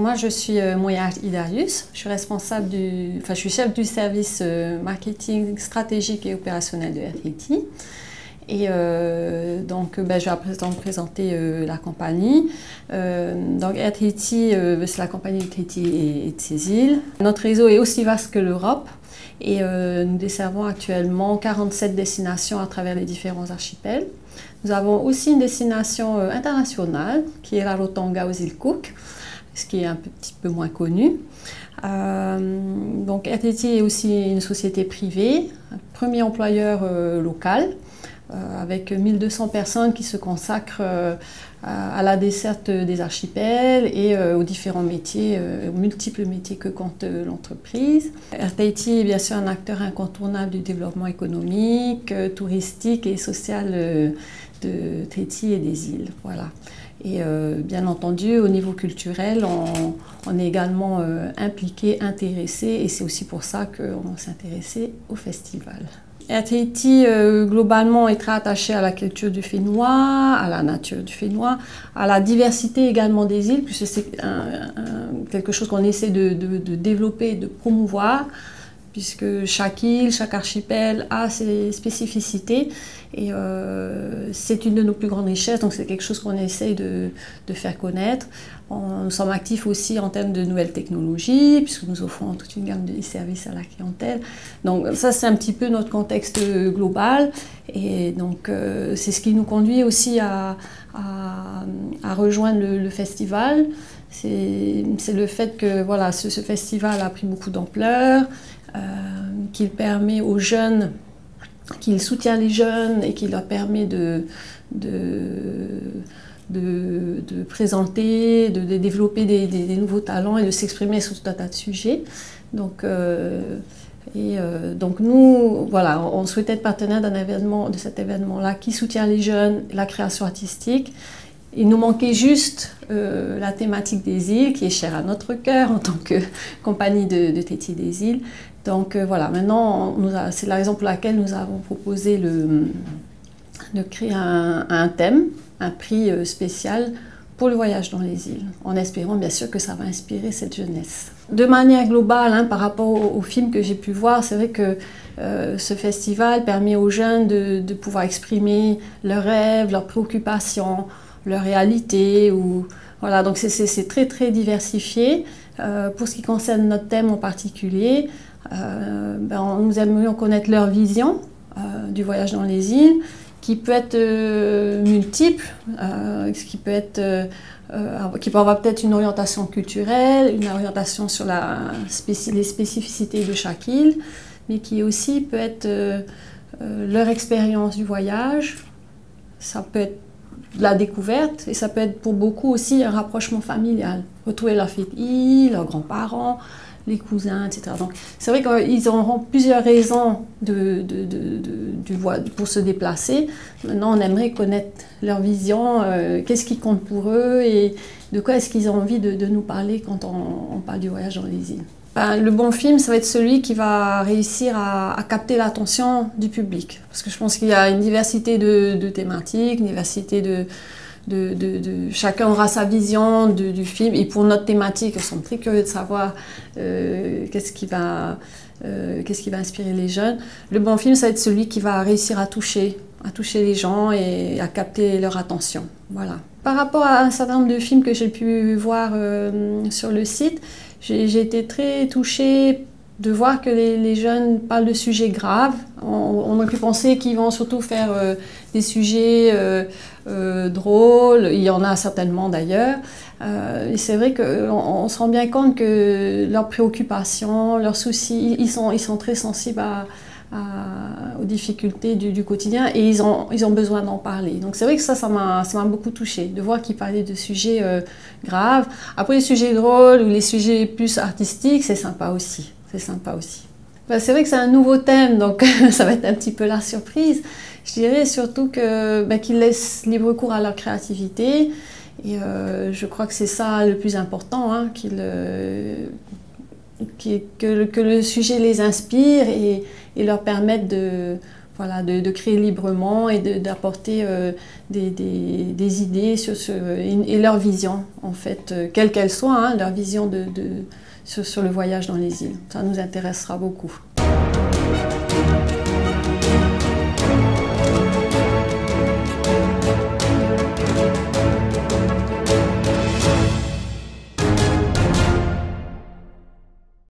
moi je suis Moya Hidarius, je suis je suis chef du service marketing stratégique et opérationnel de RTT. Et donc je vais à présent présenter la compagnie. Donc RTT, c'est la compagnie de Tahiti et de ses îles. Notre réseau est aussi vaste que l'Europe et nous desservons actuellement 47 destinations à travers les différents archipels. Nous avons aussi une destination internationale qui est Rarotonga aux îles Cook, ce qui est un petit peu moins connu. Donc RTT est aussi une société privée, un premier employeur local, avec 1200 personnes qui se consacrent à la desserte des archipels et aux différents métiers, aux multiples métiers que compte l'entreprise. RTT est bien sûr un acteur incontournable du développement économique, touristique et social de Tahiti et des îles. Voilà. Et bien entendu, au niveau culturel, on est également impliqué, intéressé, et c'est aussi pour ça qu'on s'est intéressé au festival. RTT, globalement, est très attaché à la culture du Fénois, à la nature du Fénois, à la diversité également des îles, puisque c'est quelque chose qu'on essaie de développer et de promouvoir, puisque chaque île, chaque archipel a ses spécificités et c'est une de nos plus grandes richesses, donc c'est quelque chose qu'on essaye de faire connaître. Nous sommes actifs aussi en termes de nouvelles technologies, puisque nous offrons toute une gamme de services à la clientèle. Donc ça, c'est un petit peu notre contexte global, et donc c'est ce qui nous conduit aussi à rejoindre le festival. C'est le fait que voilà, ce festival a pris beaucoup d'ampleur, qu'il permet aux jeunes, qu'il soutient les jeunes et qu'il leur permet de présenter, de développer des nouveaux talents et de s'exprimer sur tout un tas de sujets. Donc nous, voilà, on souhaitait être partenaire de cet événement-là qui soutient les jeunes, la création artistique. Il nous manquait juste la thématique des îles, qui est chère à notre cœur en tant que compagnie de Tahiti des îles. Donc voilà, maintenant, c'est la raison pour laquelle nous avons proposé de créer un thème, un prix spécial pour le voyage dans les îles, en espérant bien sûr que ça va inspirer cette jeunesse. De manière globale, par rapport aux films que j'ai pu voir, c'est vrai que ce festival permet aux jeunes de pouvoir exprimer leurs rêves, leurs préoccupations, leur réalité. Voilà, donc c'est très très diversifié. Pour ce qui concerne notre thème en particulier, nous aimerions connaître leur vision du voyage dans les îles, qui peut être multiple, qui peut avoir peut-être une orientation culturelle, une orientation sur les spécificités de chaque île, mais qui aussi peut être leur expérience du voyage. Ça peut être de la découverte, et ça peut être pour beaucoup aussi un rapprochement familial. Retrouver leur fille, leurs grands-parents, les cousins, etc. Donc c'est vrai qu'ils auront plusieurs raisons pour se déplacer. Maintenant, on aimerait connaître leur vision, qu'est-ce qui compte pour eux et de quoi est-ce qu'ils ont envie de nous parler quand on parle du voyage dans les îles. Le bon film, ça va être celui qui va réussir à capter l'attention du public. Parce que je pense qu'il y a une diversité de thématiques, une diversité chacun aura sa vision du film. Et pour notre thématique, nous sommes très curieux de savoir qu'est-ce qui va inspirer les jeunes. Le bon film, ça va être celui qui va réussir à toucher les gens et à capter leur attention. Voilà. Par rapport à un certain nombre de films que j'ai pu voir sur le site, j'ai été très touchée de voir que les jeunes parlent de sujets graves. On aurait pu penser qu'ils vont surtout faire des sujets drôles, il y en a certainement d'ailleurs. Et c'est vrai qu'on se rend bien compte que leurs préoccupations, leurs soucis, ils sont très sensibles aux difficultés du quotidien et ils ont besoin d'en parler. Donc c'est vrai que ça m'a beaucoup touchée, de voir qu'ils parlaient de sujets graves. Après les sujets drôles ou les sujets plus artistiques, c'est sympa aussi. C'est vrai que c'est un nouveau thème, donc ça va être un petit peu la surprise. Je dirais surtout qu'ils laissent libre cours à leur créativité. Et je crois que c'est ça le plus important, que le sujet les inspire et leur permette de Voilà, de créer librement et d'apporter des idées et leur vision, en fait, quelle qu'elle soit, hein, leur vision sur le voyage dans les îles. Ça nous intéressera beaucoup.